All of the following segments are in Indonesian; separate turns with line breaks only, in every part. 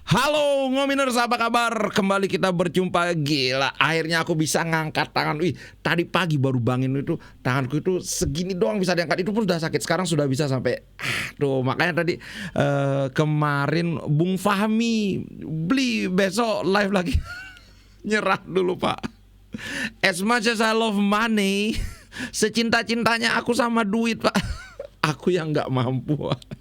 Halo Ngominers, apa kabar? Kembali kita berjumpa. Gila, akhirnya aku bisa ngangkat tangan. Wih, tadi pagi baru bangun itu tanganku itu segini doang bisa diangkat. Itu pun udah sakit. Sekarang sudah bisa sampai tuh, makanya tadi kemarin Bung Fahmi beli besok live lagi. Nyerah dulu, Pak. As much as I love money, secinta-cintanya aku sama duit, Pak. Aku yang nggak mampu, Pak.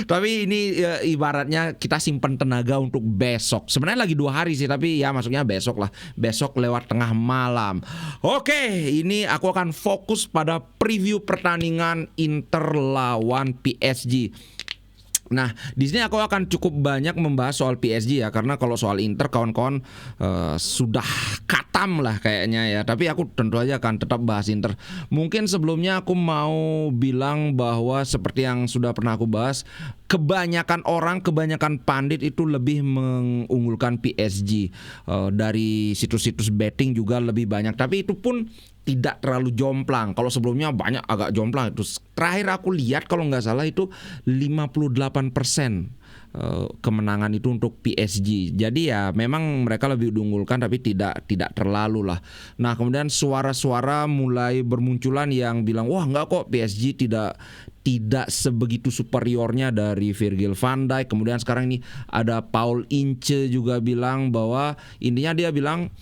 Tapi ini ya, ibaratnya kita simpan tenaga untuk besok. Sebenarnya lagi 2 hari sih, tapi ya masuknya besok lah. Besok lewat tengah malam. Oke, ini aku akan fokus pada preview pertandingan Inter lawan PSG. Nah, di sini aku akan cukup banyak membahas soal PSG ya, karena kalau soal Inter kawan-kawan sudah katam lah kayaknya ya. Tapi aku tentu aja akan tetap bahas Inter. Mungkin sebelumnya aku mau bilang bahwa seperti yang sudah pernah aku bahas, kebanyakan orang, kebanyakan pandit itu lebih mengunggulkan PSG. Dari situs-situs betting juga lebih banyak. Tapi itu pun tidak terlalu jomplang. Kalau sebelumnya banyak agak jomplang. Itu terakhir aku lihat kalau nggak salah itu 58% kemenangan itu untuk PSG. Jadi ya memang mereka lebih diunggulkan, tapi tidak terlalu lah. Nah, kemudian suara-suara mulai bermunculan yang bilang wah nggak kok, PSG tidak sebegitu superiornya dari Virgil van Dijk. Kemudian sekarang ini ada Paul Ince juga bilang bahwa intinya dia bilang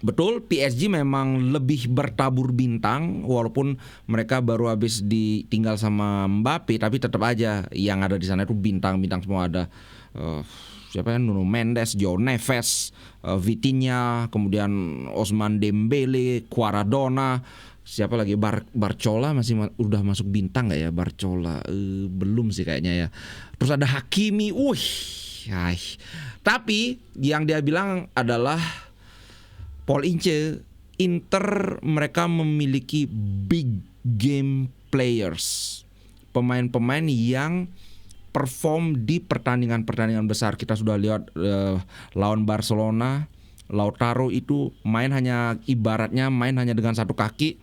betul, PSG memang lebih bertabur bintang walaupun mereka baru habis ditinggal sama Mbappe, tapi tetap aja yang ada di sana itu bintang-bintang semua. Ada siapa ya, Nuno Mendes, João Neves, Vitinha, kemudian Ousmane Dembele, Quaradona, siapa lagi, Barcola udah masuk bintang nggak ya Barcola? Belum sih kayaknya ya. Terus ada Hakimi, tapi yang dia bilang adalah Paul Ince, Inter mereka memiliki big game players, pemain-pemain yang perform di pertandingan-pertandingan besar. Kita sudah lihat lawan Barcelona, Lautaro itu ibaratnya main hanya dengan satu kaki,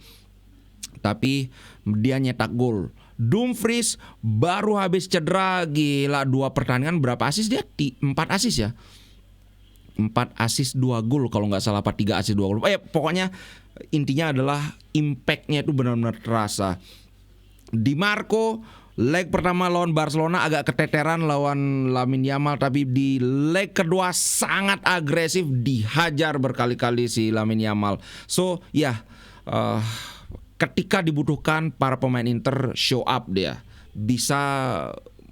tapi dia nyetak gol. Dumfries baru habis cedera, gila 2 pertandingan berapa asis dia? 4 asis ya. 4 asis 2 gol kalau nggak salah, 3 asis 2 gol. Pokoknya intinya adalah impactnya itu benar-benar terasa. Di Marco leg pertama lawan Barcelona agak keteteran lawan Lamine Yamal, tapi di leg kedua sangat agresif, dihajar berkali-kali si Lamine Yamal. So ya, ketika dibutuhkan para pemain Inter show up, dia bisa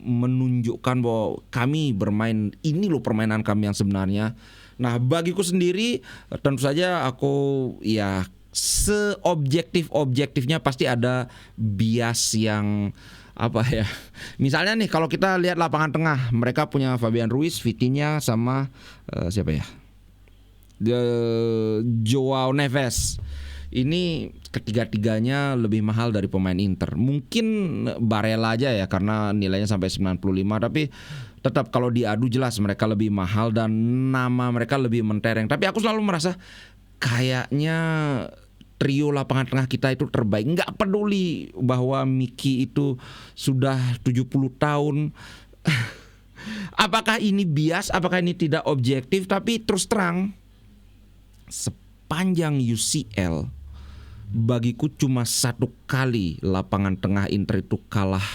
menunjukkan bahwa kami bermain, ini loh permainan kami yang sebenarnya. Nah, bagiku sendiri tentu saja aku ya seobjektif-objektifnya pasti ada bias yang apa ya. Misalnya nih kalau kita lihat lapangan tengah, mereka punya Fabian Ruiz, Vitinha sama siapa ya? João Neves. Ini ketiga-tiganya lebih mahal dari pemain Inter. Mungkin Barella aja ya karena nilainya sampai 95, tapi tetap kalau diadu jelas mereka lebih mahal dan nama mereka lebih mentereng. Tapi aku selalu merasa kayaknya trio lapangan tengah kita itu terbaik. Nggak peduli bahwa Miki itu sudah 70 tahun. Apakah ini bias, apakah ini tidak objektif, tapi terus terang sepanjang UCL bagiku cuma 1 kali lapangan tengah Inter itu kalah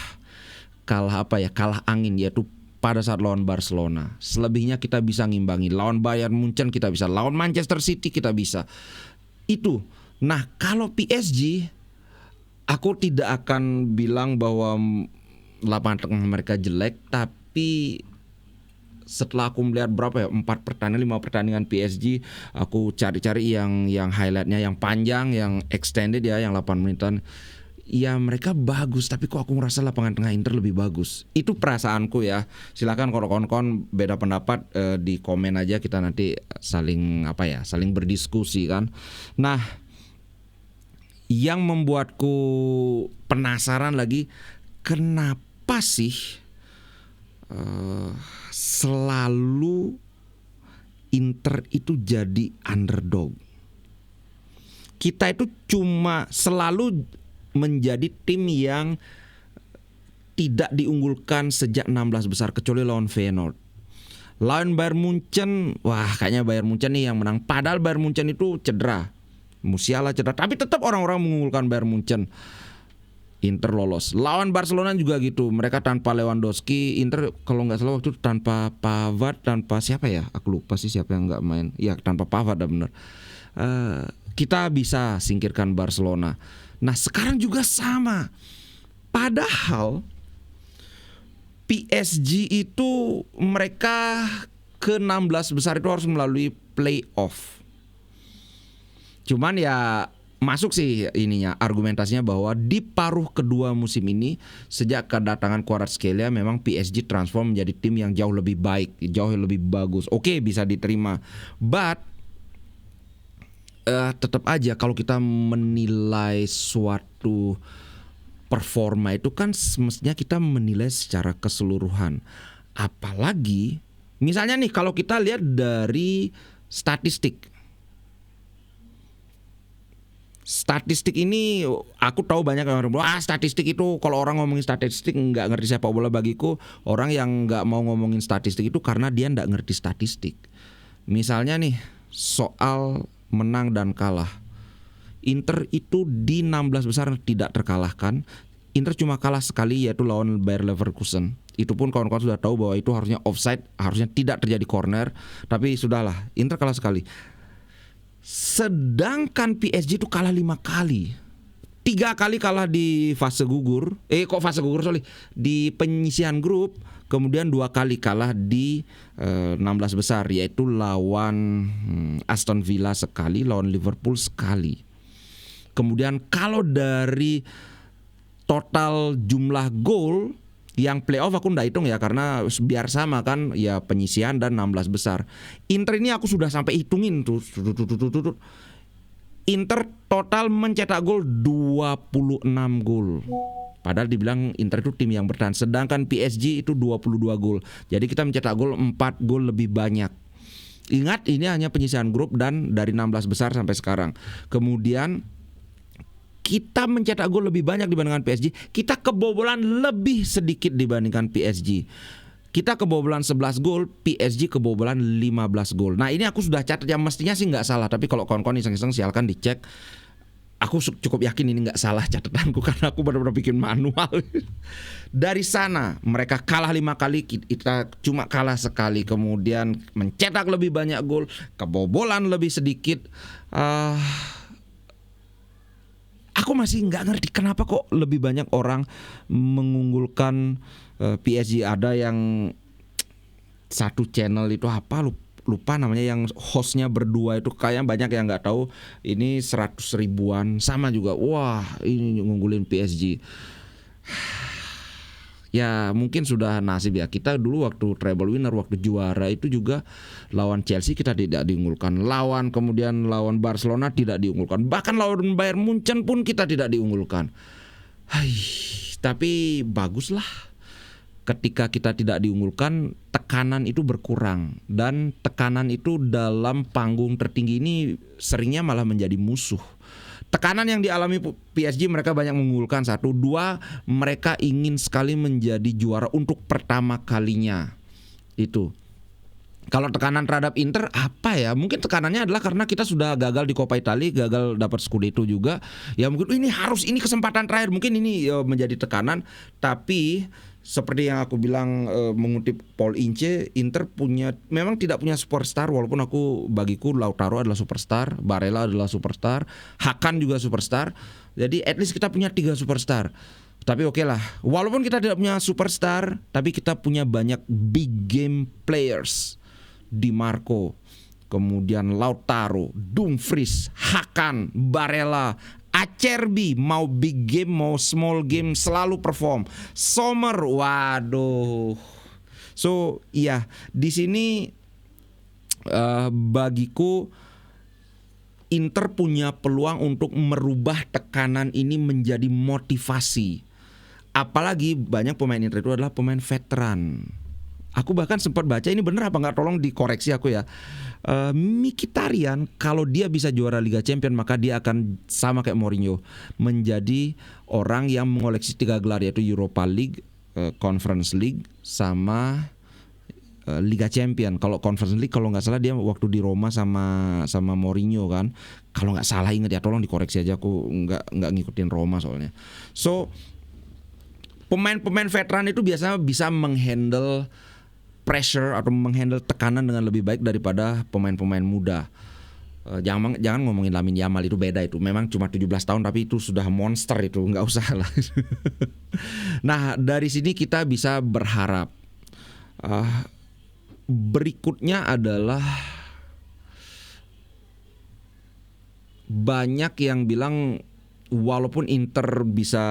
angin, yaitu pada saat lawan Barcelona. Selebihnya kita bisa ngimbangi. Lawan Bayern Munchen kita bisa, lawan Manchester City kita bisa. Itu. Nah, kalau PSG aku tidak akan bilang bahwa lapangan tengah mereka jelek, tapi setelah aku melihat 4 pertandingan, 5 pertandingan PSG, aku cari-cari yang highlightnya, yang panjang, yang extended ya, yang 8 menitan. Ya mereka bagus, tapi kok aku merasa lapangan tengah Inter lebih bagus. Itu perasaanku ya. Silakan kalau kawan-kawan beda pendapat di komen aja, kita nanti saling berdiskusi kan. Nah, yang membuatku penasaran lagi, kenapa sih selalu Inter itu jadi underdog? Kita itu cuma selalu menjadi tim yang tidak diunggulkan sejak 16 besar kecuali lawan Feyenoord. Lawan Bayern Munchen, wah kayaknya Bayern Munchen nih yang menang. Padahal Bayern Munchen itu cedera, Musiala cedera, tapi tetap orang-orang mengunggulkan Bayern Munchen. Inter lolos. Lawan Barcelona juga gitu. Mereka tanpa Lewandowski. Inter kalau nggak salah waktu itu tanpa Pavard, tanpa siapa ya? Aku lupa sih siapa yang nggak main. Iya tanpa Pavard, benar. Kita bisa singkirkan Barcelona. Nah sekarang juga sama. Padahal PSG itu mereka ke 16 besar itu harus melalui playoff. Cuman ya masuk sih ininya argumentasinya bahwa di paruh kedua musim ini sejak kedatangan Kvaratskhelia memang PSG transform menjadi tim yang jauh lebih baik, jauh lebih bagus. Oke, bisa diterima. But tetap aja kalau kita menilai suatu performa itu kan semestinya kita menilai secara keseluruhan. Apalagi misalnya nih kalau kita lihat dari statistik. Statistik ini aku tahu banyak orang bilang statistik itu kalau orang ngomongin statistik nggak ngerti sepak bola. Bagiku orang yang nggak mau ngomongin statistik itu karena dia nggak ngerti statistik. Misalnya nih soal menang dan kalah, Inter itu di 16 besar tidak terkalahkan. Inter cuma kalah sekali yaitu lawan Bayer Leverkusen. Itu pun kawan-kawan sudah tahu bahwa itu harusnya offside, harusnya tidak terjadi corner, tapi sudahlah, Inter kalah sekali. Sedangkan PSG itu kalah 5 kali. 3 kali kalah di fase gugur. Di penyisihan grup. Kemudian 2 kali kalah di 16 besar, yaitu lawan Aston Villa sekali, lawan Liverpool sekali. Kemudian kalau dari total jumlah gol yang playoff aku nggak hitung ya karena biar sama kan ya penyisihan dan 16 besar. Inter ini aku sudah sampai hitungin tuh. Inter total mencetak gol 26 gol. Padahal dibilang Inter itu tim yang bertahan. Sedangkan PSG itu 22 gol. Jadi kita mencetak gol 4 gol lebih banyak. Ingat ini hanya penyisihan grup dan dari 16 besar sampai sekarang. Kemudian kita mencetak gol lebih banyak dibandingkan PSG. Kita kebobolan lebih sedikit dibandingkan PSG. Kita kebobolan 11 gol, PSG kebobolan 15 gol. Nah ini aku sudah catat, yang mestinya sih nggak salah. Tapi kalau kawan-kawan iseng-iseng silakan dicek. Aku cukup yakin ini nggak salah catatanku karena aku benar-benar bikin manual. Dari sana mereka kalah 5 kali, kita cuma kalah sekali. Kemudian mencetak lebih banyak gol, kebobolan lebih sedikit. Aku masih nggak ngerti kenapa kok lebih banyak orang mengunggulkan PSG. Ada yang satu channel itu apa lupa namanya, yang hostnya berdua itu kayak banyak yang nggak tahu, ini 100 ribuan sama juga. Wah ini ngunggulin PSG. Ya mungkin sudah nasib ya. Kita dulu waktu treble winner, waktu juara itu juga lawan Chelsea kita tidak diunggulkan. Kemudian lawan Barcelona tidak diunggulkan. Bahkan lawan Bayern Munchen pun kita tidak diunggulkan. Tapi baguslah. Ketika kita tidak diunggulkan, tekanan itu berkurang. Dan tekanan itu dalam panggung tertinggi ini seringnya malah menjadi musuh. Tekanan yang dialami PSG, mereka banyak mengunggulkan 1, 2, mereka ingin sekali menjadi juara untuk pertama kalinya. Itu. Kalau tekanan terhadap Inter apa ya? Mungkin tekanannya adalah karena kita sudah gagal di Coppa Italia, gagal dapat Scudetto juga. Ya mungkin ini kesempatan terakhir. Mungkin ini menjadi tekanan. Tapi seperti yang aku bilang, mengutip Paul Ince, Inter memang tidak punya superstar. Walaupun bagiku Lautaro adalah superstar, Barella adalah superstar, Hakan juga superstar. Jadi at least kita punya 3 superstar. Tapi oke lah, walaupun kita tidak punya superstar, tapi kita punya banyak big game players. Di Marco, kemudian Lautaro, Dumfries, Hakan, Barella, Acerbi, mau big game mau small game selalu perform. Sommer, waduh. So iya, di sini bagiku Inter punya peluang untuk merubah tekanan ini menjadi motivasi. Apalagi banyak pemain Inter itu adalah pemain veteran. Aku bahkan sempat baca, ini bener apa nggak, tolong dikoreksi aku ya. Mkhitaryan kalau dia bisa juara Liga Champions maka dia akan sama kayak Mourinho, menjadi orang yang mengoleksi 3 gelar, yaitu Europa League, Conference League, sama Liga Champion. Kalau Conference League kalau nggak salah dia waktu di Roma sama Mourinho kan. Kalau nggak salah ingat ya, tolong dikoreksi aja, aku nggak ngikutin Roma soalnya. So pemain-pemain veteran itu biasanya bisa menghandle pressure atau menghandle tekanan dengan lebih baik daripada pemain-pemain muda. Jangan ngomongin Lamine Yamal, itu beda, itu memang cuma 17 tahun tapi itu sudah monster, itu nggak usah lah. Nah dari sini kita bisa berharap berikutnya adalah banyak yang bilang walaupun Inter bisa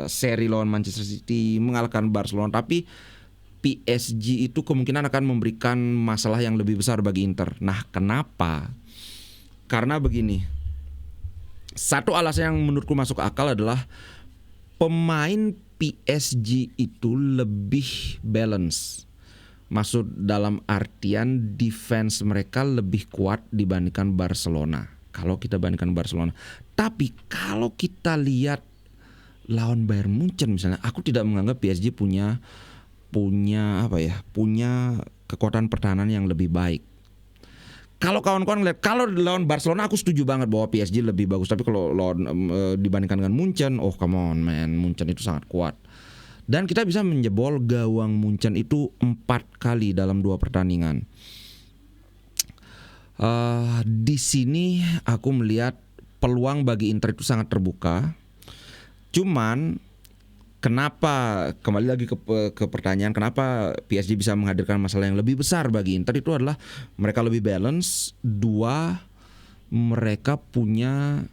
seri lawan Manchester City, mengalahkan Barcelona, tapi PSG itu kemungkinan akan memberikan masalah yang lebih besar bagi Inter. Nah kenapa? Karena begini, satu alasan yang menurutku masuk akal adalah pemain PSG itu lebih balance. Maksud dalam artian defense mereka lebih kuat dibandingkan Barcelona. Kalau kita bandingkan Barcelona. Tapi kalau kita lihat lawan Bayern Munchen misalnya, aku tidak menganggap PSG punya kekuatan pertahanan yang lebih baik. Kalau kawan-kawan lihat, kalau lawan Barcelona aku setuju banget bahwa PSG lebih bagus. Tapi kalau lawan dibandingkan dengan Munchen, oh come on man, Munchen itu sangat kuat. Dan kita bisa menjebol gawang Munchen itu 4 kali dalam 2 pertandingan. Di sini aku melihat peluang bagi Inter itu sangat terbuka. Cuman kenapa, kembali lagi ke pertanyaan kenapa PSG bisa menghadirkan masalah yang lebih besar bagi Inter, itu adalah mereka lebih balance. 2, mereka punya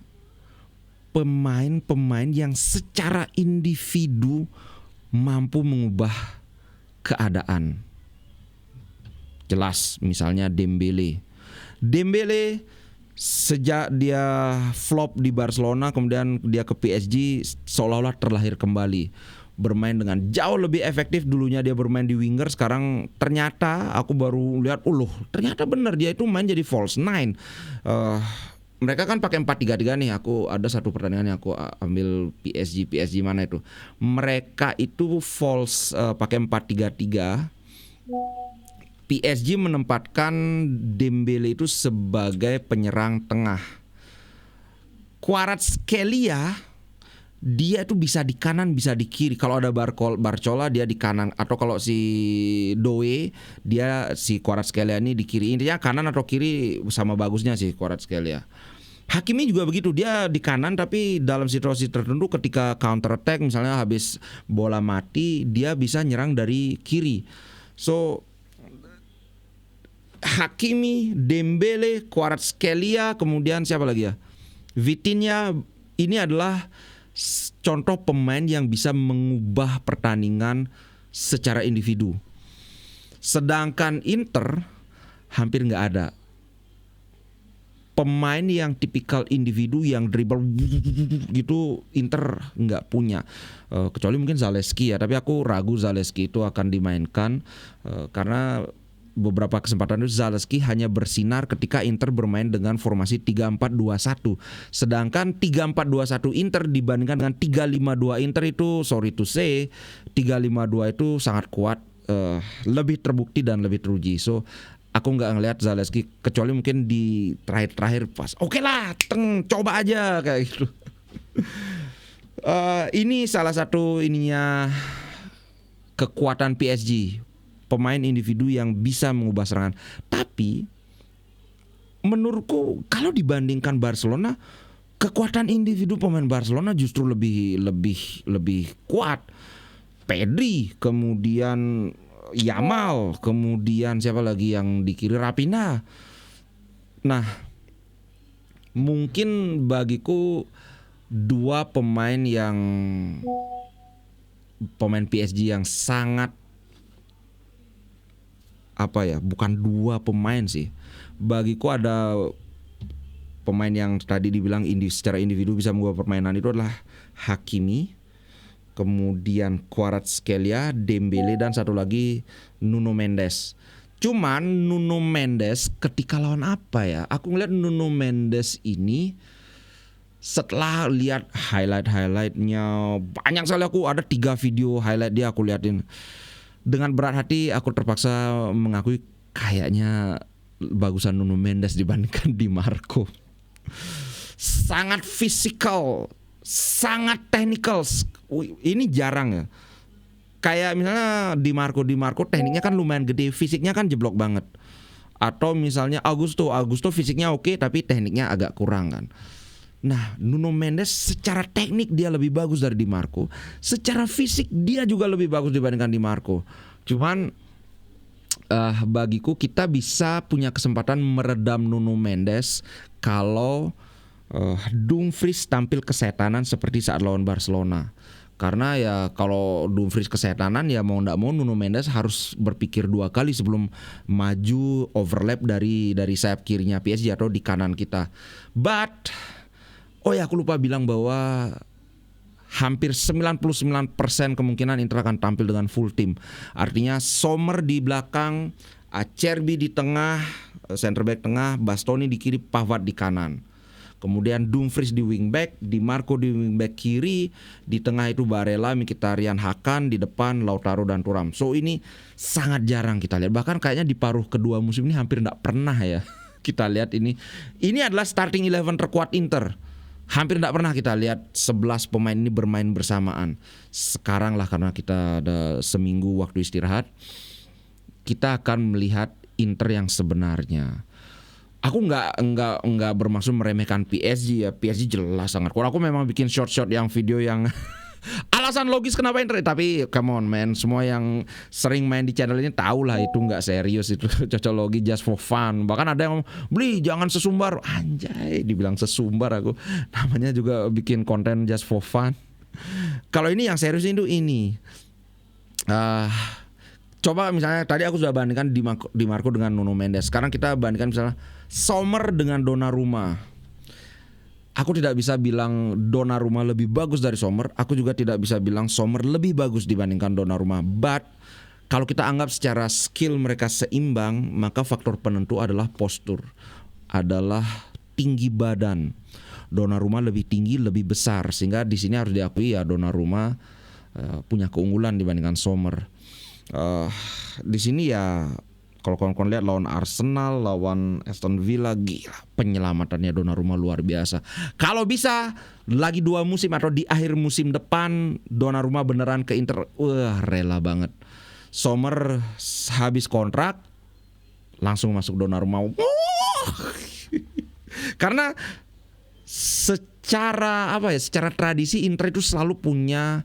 pemain-pemain yang secara individu mampu mengubah keadaan. Jelas misalnya Dembele sejak dia flop di Barcelona kemudian dia ke PSG seolah-olah terlahir kembali, bermain dengan jauh lebih efektif. Dulunya dia bermain di winger, sekarang ternyata aku baru lihat ternyata benar dia itu main jadi false nine. Mereka kan pakai 4-3-3 nih. Aku ada satu pertandingan yang aku ambil PSG mana itu, mereka itu false pakai 4-3-3. PSG menempatkan Dembele itu sebagai penyerang tengah. Kvaratskhelia dia itu bisa di kanan bisa di kiri. Kalau ada Barcola dia di kanan, atau kalau si Doe dia si Kvaratskhelia ini di kiri. Intinya kanan atau kiri sama bagusnya sih Kvaratskhelia. Hakimi juga begitu, dia di kanan tapi dalam situasi tertentu ketika counter attack misalnya habis bola mati dia bisa nyerang dari kiri. So Hakimi, Dembele, Kvaratskhelia, kemudian siapa lagi ya? Vitinha, ini adalah contoh pemain yang bisa mengubah pertandingan secara individu. Sedangkan Inter hampir nggak ada pemain yang tipikal individu yang dribble gitu. Inter nggak punya, kecuali mungkin Zalewski ya. Tapi aku ragu Zalewski itu akan dimainkan karena beberapa kesempatan itu Zalewski hanya bersinar ketika Inter bermain dengan formasi 3-4-2-1. Sedangkan 3-4-2-1 Inter dibandingkan dengan 3-5-2 Inter itu, sorry to say, 3-5-2 itu sangat kuat, lebih terbukti dan lebih teruji. So aku nggak ngelihat Zalewski, kecuali mungkin di terakhir pas oke lah, coba aja kayak gitu. Ini salah satu kekuatan PSG, pemain individu yang bisa mengubah serangan. Tapi menurutku kalau dibandingkan Barcelona, kekuatan individu pemain Barcelona justru lebih kuat. Pedri, kemudian Yamal, kemudian siapa lagi yang di kiri, Raphinha. Nah, mungkin bagiku 2 pemain PSG yang sangat bukan 2 pemain sih. Bagiku ada pemain yang tadi dibilang secara individu bisa mengubah permainan, itu adalah Hakimi, kemudian Kvaratskhelia, Dembele, dan satu lagi Nuno Mendes. Cuman Nuno Mendes ketika lawan aku ngeliat Nuno Mendes ini setelah lihat highlightnya banyak sekali, aku ada 3 video highlight dia aku liatin. Dengan berat hati aku terpaksa mengakui kayaknya bagusan Nuno Mendes dibandingkan Di Marco. Sangat fisikal, sangat technical. Ini jarang ya. Kayak misalnya Di Marco tekniknya kan lumayan gede, fisiknya kan jeblok banget. Atau misalnya Augusto fisiknya oke tapi tekniknya agak kurang kan. Nah, Nuno Mendes secara teknik dia lebih bagus dari Di Marco. Secara fisik dia juga lebih bagus dibandingkan Di Marco. Cuman bagiku kita bisa punya kesempatan meredam Nuno Mendes kalau Dumfries tampil kesetanan seperti saat lawan Barcelona. Karena ya kalau Dumfries kesetanan ya mau nggak mau Nuno Mendes harus berpikir dua kali sebelum maju overlap dari sayap kirinya PSG atau di kanan kita. But aku lupa bilang bahwa hampir 99% kemungkinan Inter akan tampil dengan full team. Artinya Sommer di belakang, Acerbi di tengah, center back tengah, Bastoni di kiri, Pavard di kanan. Kemudian Dumfries di wingback, Di Marco di wingback kiri, di tengah itu Barella, Mkhitaryan, Hakan, di depan Lautaro dan Thuram. So ini sangat jarang kita lihat. Bahkan kayaknya di paruh kedua musim ini hampir tidak pernah ya kita lihat ini. Ini adalah starting 11 terkuat Inter. Hampir tidak pernah kita lihat 11 pemain ini bermain bersamaan. Sekarang lah karena kita ada seminggu waktu istirahat, kita akan melihat Inter yang sebenarnya. Aku nggak bermaksud meremehkan PSG ya. PSG jelas sangat kuat. Aku memang bikin short yang video yang alasan logis kenapa Inter. Tapi come on man, semua yang sering main di channel ini tahu lah itu nggak serius, itu cocologi just for fun. Bahkan ada yang beli jangan sesumbar. Anjay, dibilang sesumbar aku. Namanya juga bikin konten just for fun. Kalau ini yang serius itu ini. Coba misalnya tadi aku sudah bandingkan Di Marco dengan Nuno Mendes. Sekarang kita bandingkan misalnya Sommer dengan Donnarumma. Aku tidak bisa bilang Donnarumma lebih bagus dari Sommer. Aku juga tidak bisa bilang Sommer lebih bagus dibandingkan Donnarumma. But kalau kita anggap secara skill mereka seimbang, maka faktor penentu adalah postur, adalah tinggi badan. Donnarumma lebih tinggi, lebih besar, sehingga di sini harus diakui ya Donnarumma punya keunggulan dibandingkan Sommer. Di sini ya kalau kawan-kawan lihat lawan Arsenal, lawan Aston Villa, gila penyelamatannya Donnarumma luar biasa. Kalau bisa lagi 2 musim atau di akhir musim depan Donnarumma beneran ke Inter, rela banget. Sommer habis kontrak langsung masuk Donnarumma. Karena secara tradisi Inter itu selalu punya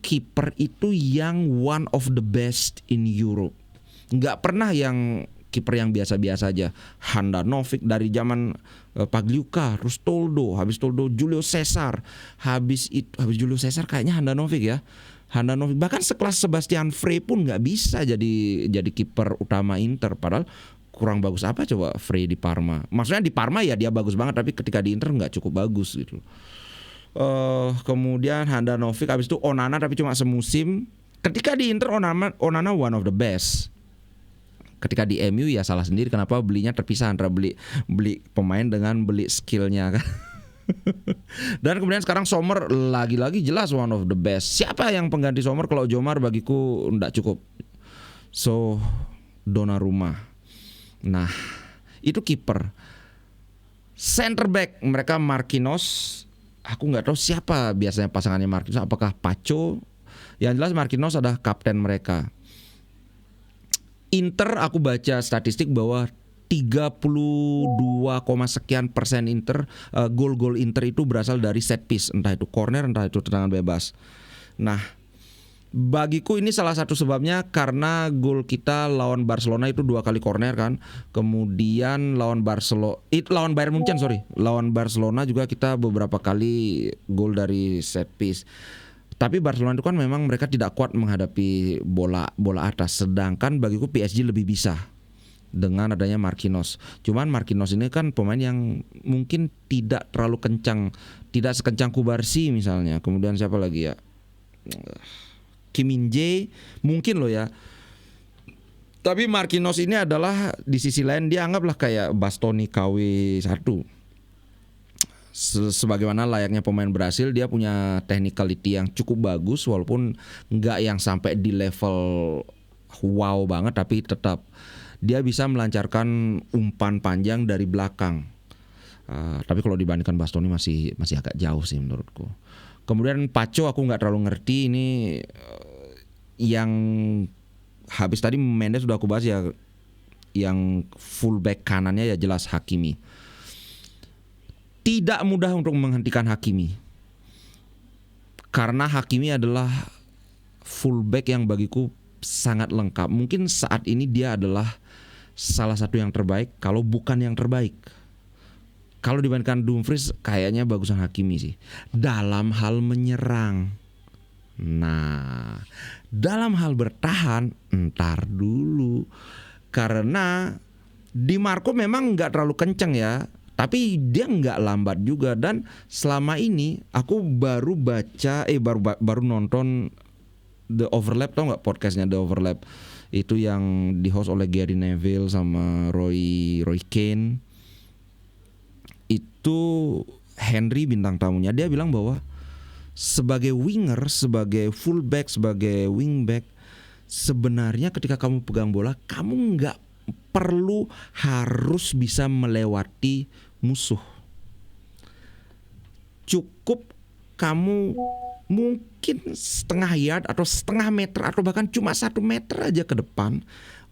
kiper itu yang one of the best in Europe. Nggak pernah yang kiper yang biasa-biasa aja. Handanovic dari zaman Pagliuca, terus Toldo, habis Toldo Julio Cesar, habis Julio Cesar kayaknya Handanovic ya. Handanovic bahkan sekelas Sebastian Frey pun nggak bisa jadi kiper utama Inter, padahal kurang bagus apa coba Frey di Parma. Maksudnya di Parma ya dia bagus banget, tapi ketika di Inter nggak cukup bagus gitu. Kemudian Handanovic, habis itu Onana tapi cuma semusim. Ketika di Inter Onana one of the best. Ketika di MU ya salah sendiri kenapa belinya terpisah antara beli pemain dengan beli skillnya kan. Dan kemudian sekarang Sommer lagi-lagi jelas one of the best. Siapa yang pengganti Sommer kalau Jomar bagiku enggak cukup. So Donnarumma. Nah, itu kiper. Center back mereka Marquinhos. Aku nggak tahu siapa biasanya pasangannya Marquinhos. Apakah Pacho? Yang jelas Marquinhos adalah kapten mereka. Inter aku baca statistik bahwa 32, sekian persen Inter gol-gol Inter itu berasal dari set piece, entah itu corner entah itu tendangan bebas. Nah, bagiku ini salah satu sebabnya karena gol kita lawan Barcelona itu 2 kali corner kan. Kemudian lawan Bayern Munchen lawan Barcelona juga kita beberapa kali gol dari set piece. Tapi Barcelona itu kan memang mereka tidak kuat menghadapi bola atas. Sedangkan bagiku PSG lebih bisa dengan adanya Marquinhos. Cuman Marquinhos ini kan pemain yang mungkin tidak terlalu kencang, tidak sekencang Kubarsi misalnya. Kemudian siapa lagi ya? Kim Min-jae mungkin loh ya. Tapi Marquinhos ini adalah di sisi lain dia anggaplah kayak Bastoni KW1. Sebagaimana layaknya pemain Brasil, dia punya technicality yang cukup bagus walaupun nggak yang sampai di level wow banget, tapi tetap dia bisa melancarkan umpan panjang dari belakang. Tapi kalau dibandingkan Bastoni masih agak jauh sih menurutku. Kemudian Pacho aku nggak terlalu ngerti ini, yang habis tadi Mendes sudah aku bahas ya, yang fullback kanannya ya jelas Hakimi. Tidak mudah untuk menghentikan Hakimi, karena Hakimi adalah fullback yang bagiku sangat lengkap. Mungkin saat ini dia adalah salah satu yang terbaik, kalau bukan yang terbaik. Kalau dibandingkan Dumfries kayaknya bagusan Hakimi sih dalam hal menyerang. Nah, dalam hal bertahan entar dulu, karena Di Marco memang nggak terlalu kenceng ya, tapi dia nggak lambat juga. Dan selama ini aku baru baca, baru nonton The Overlap, tau nggak podcastnya The Overlap? Itu yang di host oleh Gary Neville sama Roy Keane. Itu Henry bintang tamunya, dia bilang bahwa sebagai winger, sebagai fullback, sebagai wingback, sebenarnya ketika kamu pegang bola, kamu nggak perlu harus bisa melewati musuh. Cukup kamu mungkin setengah yard atau setengah meter atau bahkan cuma 1 meter aja ke depan,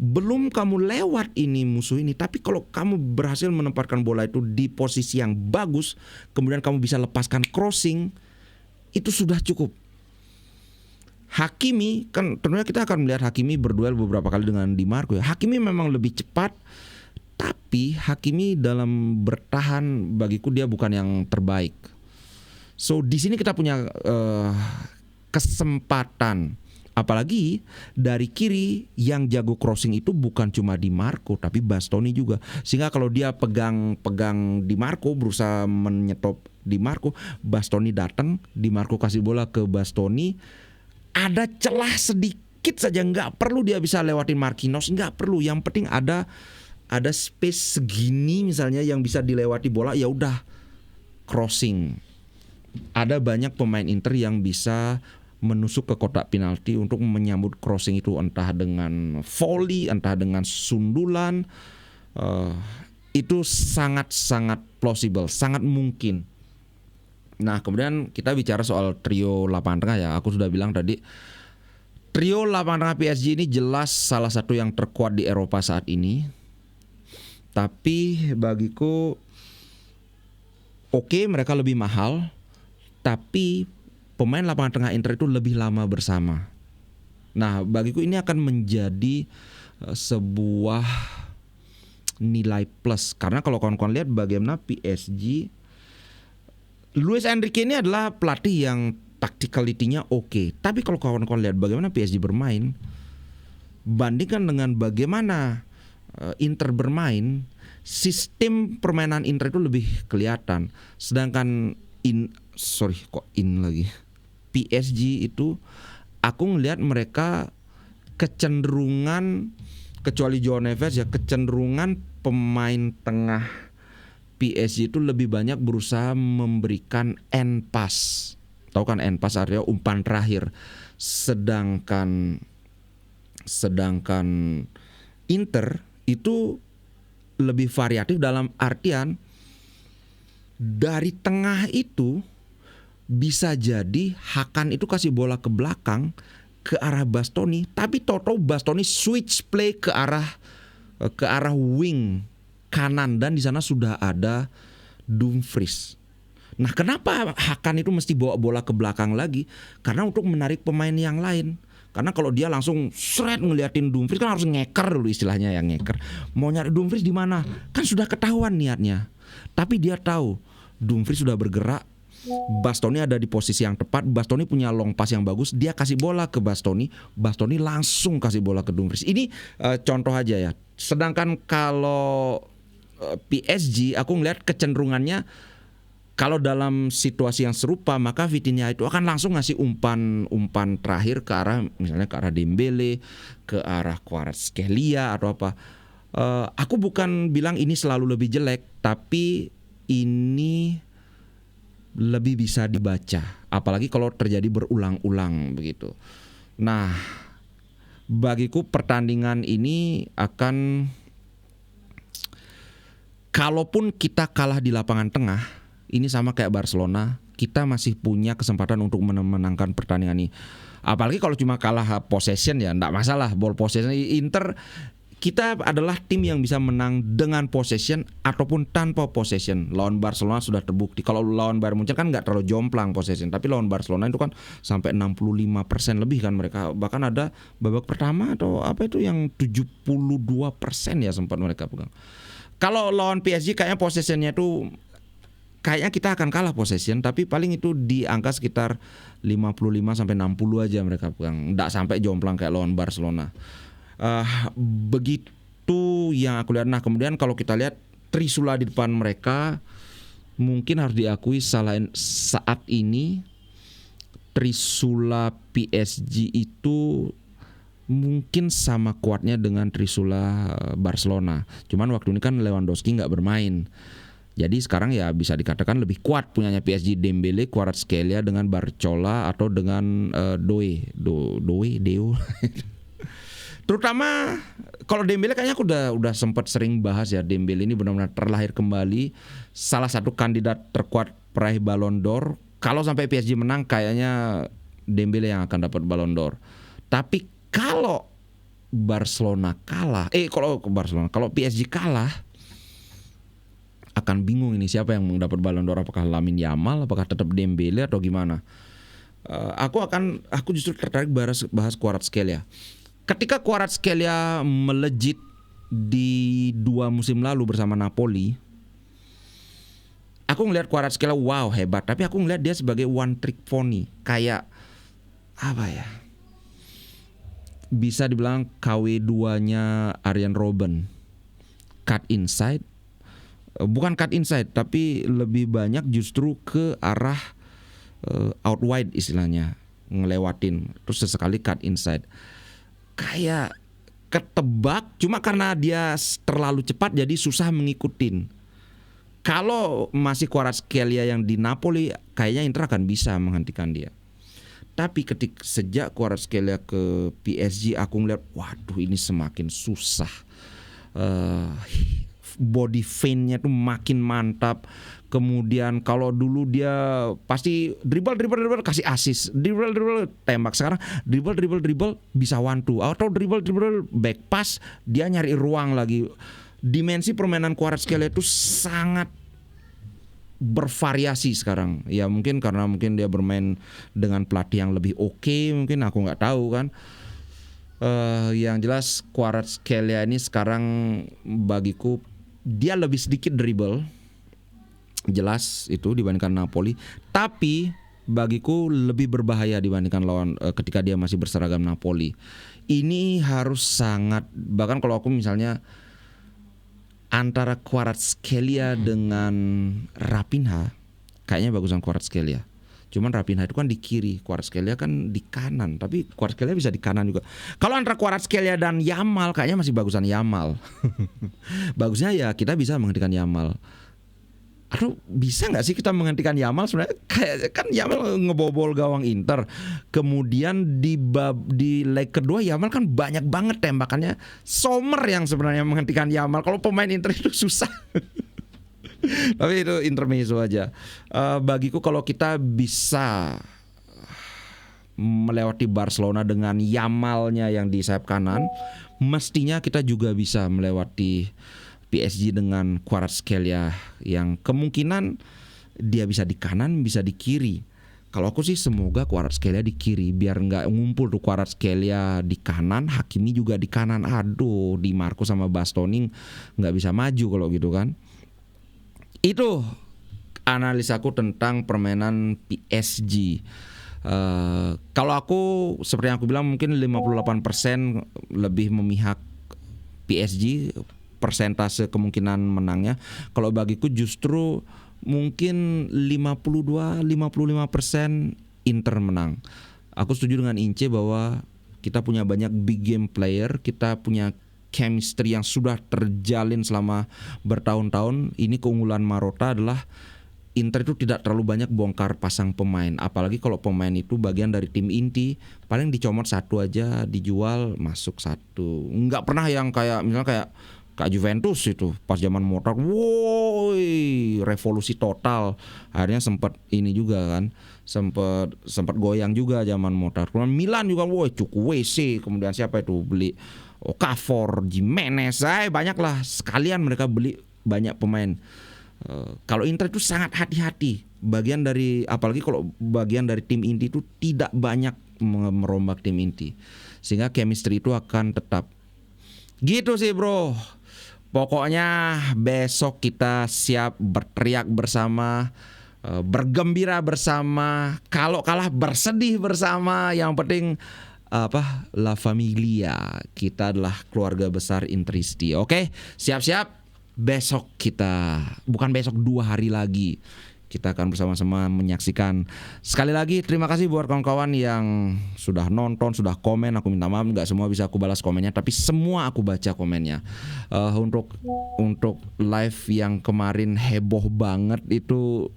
belum kamu lewat ini musuh ini, tapi kalau kamu berhasil menempatkan bola itu di posisi yang bagus, kemudian kamu bisa lepaskan crossing, itu sudah cukup. Hakimi, kan tentunya kita akan melihat Hakimi berduel beberapa kali dengan Di Marco ya. Hakimi memang lebih cepat, tapi Hakimi dalam bertahan bagiku dia bukan yang terbaik. So di sini kita punya kesempatan, apalagi dari kiri yang jago crossing itu bukan cuma Di Marco tapi Bastoni juga. Sehingga kalau dia pegang Di Marco, berusaha menyetop Di Marco, Bastoni datang, Di Marco kasih bola ke Bastoni, ada celah sedikit saja, nggak perlu dia bisa lewatin Marquinhos, nggak perlu. Yang penting ada space segini misalnya yang bisa dilewati bola, ya udah crossing. Ada banyak pemain Inter yang bisa menusuk ke kotak penalti untuk menyambut crossing itu, entah dengan volley, entah dengan sundulan. Itu sangat plausible, sangat mungkin. Nah, kemudian kita bicara soal trio lapangan tengah ya. Aku sudah bilang tadi, trio lapangan tengah PSG ini jelas salah satu yang terkuat di Eropa saat ini. Tapi bagiku oke, mereka lebih mahal, tapi pemain lapangan tengah Inter itu lebih lama bersama. Nah, bagiku ini akan menjadi sebuah nilai plus, karena kalau kawan-kawan lihat bagaimana PSG, Luis Enrique ini adalah pelatih yang tacticality-nya oke. Tapi kalau kawan-kawan lihat bagaimana PSG bermain, bandingkan dengan bagaimana Inter bermain, sistem permainan Inter itu lebih kelihatan. Sedangkan PSG itu, aku ngelihat mereka kecenderungan, kecuali Joao Neves ya, kecenderungan pemain tengah PSG itu lebih banyak berusaha memberikan end pass. Tahu kan end pass artinya umpan terakhir. Sedangkan Inter itu lebih variatif dalam artian dari tengah itu bisa jadi Hakan itu kasih bola ke belakang ke arah Bastoni, tapi tahu-tahu Bastoni switch play ke arah wing kanan, dan di sana sudah ada Dumfries. Nah, kenapa Hakan itu mesti bawa bola ke belakang lagi? Karena untuk menarik pemain yang lain. Karena kalau dia langsung seret ngeliatin Dumfries, kan harus ngeker dulu, istilahnya yang ngeker. Mau nyari Dumfries di mana? Kan sudah ketahuan niatnya. Tapi dia tahu Dumfries sudah bergerak, Bastoni ada di posisi yang tepat, Bastoni punya long pass yang bagus, dia kasih bola ke Bastoni, Bastoni langsung kasih bola ke Dumfries. Ini contoh aja ya. Sedangkan kalau PSG, aku ngelihat kecenderungannya kalau dalam situasi yang serupa, maka Vitinha itu akan langsung ngasih umpan terakhir ke arah, misalnya ke arah Dembele, ke arah Kvaratskhelia atau apa. Aku bukan bilang ini selalu lebih jelek, tapi ini lebih bisa dibaca, apalagi kalau terjadi berulang-ulang begitu. Nah, bagiku pertandingan ini akan, kalaupun kita kalah di lapangan tengah, ini sama kayak Barcelona, kita masih punya kesempatan untuk menangkan pertandingan ini. Apalagi kalau cuma kalah possession ya, enggak masalah, ball possession. Inter, kita adalah tim yang bisa menang dengan possession ataupun tanpa possession. Lawan Barcelona sudah terbukti. Kalau lawan Bayern Munchen kan nggak terlalu jomplang possession, tapi lawan Barcelona itu kan sampai 65% lebih kan mereka. Bahkan ada babak pertama atau apa itu yang 72% ya sempat mereka pegang. Kalau lawan PSG kayaknya possessionnya itu, kayaknya kita akan kalah possession, tapi paling itu di angka sekitar 55-60 aja mereka pegang. Nggak sampai jomplang kayak lawan Barcelona. Begitu yang aku lihat. Nah kemudian kalau kita lihat Trisula di depan mereka, mungkin harus diakui saat ini Trisula PSG itu mungkin sama kuatnya dengan Trisula Barcelona. Cuman waktu ini kan Lewandowski nggak bermain. Jadi sekarang ya bisa dikatakan lebih kuat punyanya PSG, Dembele, Kvaratskhelia dengan Barcola atau dengan Deo. Terutama kalau Dembele kayaknya aku udah sempat sering bahas ya, Dembele ini benar-benar terlahir kembali, salah satu kandidat terkuat peraih Ballon d'Or. Kalau sampai PSG menang kayaknya Dembele yang akan dapat Ballon d'Or. Tapi kalau Barcelona kalah, kalau PSG kalah, akan bingung ini siapa yang mendapat Ballon d'Or, apakah Lamine Yamal, apakah tetap Dembele atau gimana. Aku justru tertarik bahas Kvaratskhelia. Ketika Kvaratskhelia melejit di 2 musim lalu bersama Napoli, aku ngelihat Kvaratskhelia wow hebat, tapi aku ngelihat dia sebagai one trick pony, kayak apa ya? Bisa dibilang KW2-nya Arjen Robben. Cut inside, bukan cut inside, tapi lebih banyak justru ke arah out wide istilahnya, ngelewatin, terus sesekali cut inside. Kayak ketebak, cuma karena dia terlalu cepat jadi susah mengikutin. Kalau masih Kvaratskhelia yang di Napoli, kayaknya Inter akan bisa menghentikan dia. Tapi sejak Kvaratskhelia ke PSG, aku ngeliat, waduh ini semakin susah. Body feintnya tuh makin mantap. Kemudian kalau dulu dia pasti dribble kasih assist, dribble tembak. Sekarang dribble bisa 1-2, atau dribble back pass, dia nyari ruang lagi. Dimensi permainan Kvaratskhelia itu sangat bervariasi sekarang. Ya mungkin karena dia bermain dengan pelatih yang lebih oke, mungkin aku nggak tahu kan. Yang jelas Kvaratskhelia ini sekarang bagiku dia lebih sedikit dribble, jelas itu dibandingkan Napoli. Tapi bagiku lebih berbahaya dibandingkan lawan ketika dia masih berseragam Napoli. Ini harus sangat, bahkan kalau aku misalnya antara Kvaratskhelia dengan Raphinha, kayaknya bagusan Kvaratskhelia. Cuman Raphinha itu kan di kiri, Kvaratskhelia kan di kanan. Tapi Kvaratskhelia bisa di kanan juga. Kalau antara Kvaratskhelia dan Yamal, kayaknya masih bagusan Yamal. Bagusnya ya kita bisa menghentikan Yamal. Aduh, bisa nggak sih kita menghentikan Yamal? Sebenarnya kayak kan Yamal ngebobol gawang Inter. Kemudian di leg kedua Yamal kan banyak banget tembakannya. Sommer yang sebenarnya menghentikan Yamal. Kalau pemain Inter itu susah. Tapi itu intermezzo aja. Bagiku kalau kita bisa melewati Barcelona dengan Yamalnya yang di sayap kanan, mestinya kita juga bisa melewati PSG dengan Kvaratskhelia yang kemungkinan dia bisa di kanan, bisa di kiri. Kalau aku sih semoga Kvaratskhelia di kiri, biar nggak ngumpul tuh Kvaratskhelia di kanan, Hakimi juga di kanan. Aduh, Di Marco sama Bastoni nggak bisa maju kalau gitu kan. Itu analisaku tentang permainan PSG. Kalau aku seperti yang aku bilang mungkin 58% lebih memihak PSG, persentase kemungkinan menangnya. Kalau bagiku justru mungkin 52-55% Inter menang. Aku setuju dengan Ince bahwa kita punya banyak big game player, kita punya chemistry yang sudah terjalin selama bertahun-tahun. Ini keunggulan Marotta adalah Inter itu tidak terlalu banyak bongkar pasang pemain, apalagi kalau pemain itu bagian dari tim inti, paling dicomot satu aja, dijual masuk satu. Nggak pernah yang kayak misalnya kayak Juventus itu pas zaman Mozart, woi revolusi total. Akhirnya sempat ini juga kan, sempat goyang juga zaman Mozart. Kemudian Milan juga, woi Chukwueze, kemudian siapa itu beli Okafor, Jimenez, banyak lah sekalian mereka beli banyak pemain. Kalau Inter itu sangat hati-hati, bagian dari apalagi kalau bagian dari tim inti itu tidak banyak merombak tim inti, sehingga chemistry itu akan tetap. Gitu sih bro. Pokoknya besok kita siap berteriak bersama, bergembira bersama, kalau kalah bersedih bersama. Yang penting La Familia, kita adalah keluarga besar Interisti. Oke, siap-siap. Besok kita, bukan besok, 2 hari lagi kita akan bersama-sama menyaksikan. Sekali lagi terima kasih buat kawan-kawan yang sudah nonton, sudah komen. Aku minta maaf nggak semua bisa aku balas komennya, tapi semua aku baca komennya. Untuk live yang kemarin heboh banget itu,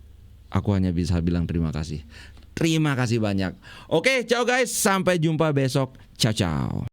aku hanya bisa bilang terima kasih. Terima kasih banyak. Oke, ciao guys, sampai jumpa besok. Ciao ciao.